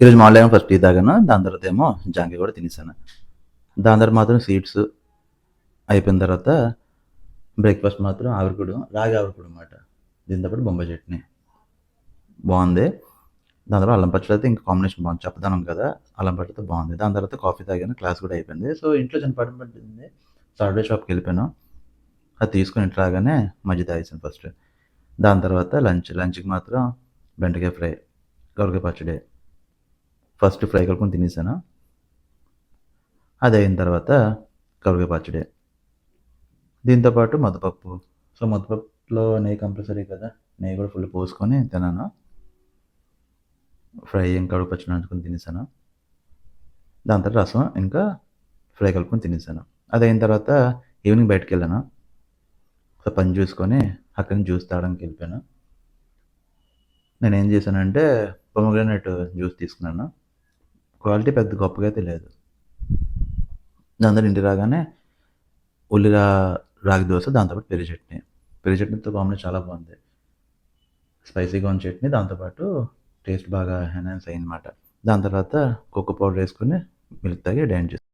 ఈరోజు మార్నింగ్ ఏమో first tea తాగాను. దాని తర్వాత ఏమో జాంకాయ కూడా తినేసాను. దాని తర్వాత మాత్రం స్వీట్స్ అయిపోయిన తర్వాత బ్రేక్‌ఫాస్ట్ మాత్రం ఆవిరికుడు, రాగి ఆవిరికుడు అనమాట. దీంతో పాటు బొంబాయి చట్నీ. బావుంది. దాని తర్వాత అల్లం పచ్చడి అయితే ఇంక కాంబినేషన్ బావుంది. చప్పదనం కదా! అల్లం పచ్చడితో బావుంది. దాని తర్వాత కాఫీ తాగాను. క్లాస్ కూడా అయిపోయింది. సో, ఇంట్లో చిన్న పని పడింది. సాఫ్ట్‌వేర్ షాప్‌కెళ్ళిపోయాను. అది తీసుకొని ఇంటికి రాగానే మజ్జిగ తాగేసాను ఫస్ట్. దాని తర్వాత లంచ్‌కి మాత్రం బెండకాయ ఫ్రై, గొరకాయ పచ్చడి. ఫస్ట్ ఫ్రై కలుపుకొని తినేసాను. అదయిన తర్వాత గొరకాయ పచ్చడి. దీంతో పాటు ముద్దపప్పు. సో, ముద్దపప్పులో నెయ్యి కంపల్సరీ కదా! నెయ్యి కూడా ఫుల్ పోసుకొని తిన్నాను. ఫ్రై ఇంకా కడుగు పచ్చడి నంచుకొని తినేసాను. దాని తర్వాత రసం ఇంకా ఫ్రై కలుపుకొని తినేసాను. అదయిన తర్వాత ఈవినింగ్ బయటికెళ్ళాను. సో, పని చూసుకొని అక్కడి నుంచి జ్యూస్ తాగడానికెళ్ళిపోయాను. నేనేం చేశానంటే పొమోగ్రానేట్ జ్యూస్ తీసుకున్నాను. క్వాలిటీ పెద్ద గొప్పగా అయితే లేదు. దాని తర్వాత ఇంటికి రాగానే ఉల్లిగా రాగి దోస దాంతో పాటు పెరుగు చట్నీ. పెరుగు చట్నీతో కాంబినేషన్ చాలా బావుంది. స్పైసీగా ఉన్న చట్నీ దాంతో పాటు టేస్ట్ బాగా ఎన్హాన్స్ అయిందన్నమాట. దాని తర్వాత కోకో పౌడర్ ఏసుకొని మిల్క్ తాగి డాన్స్ చేశాను.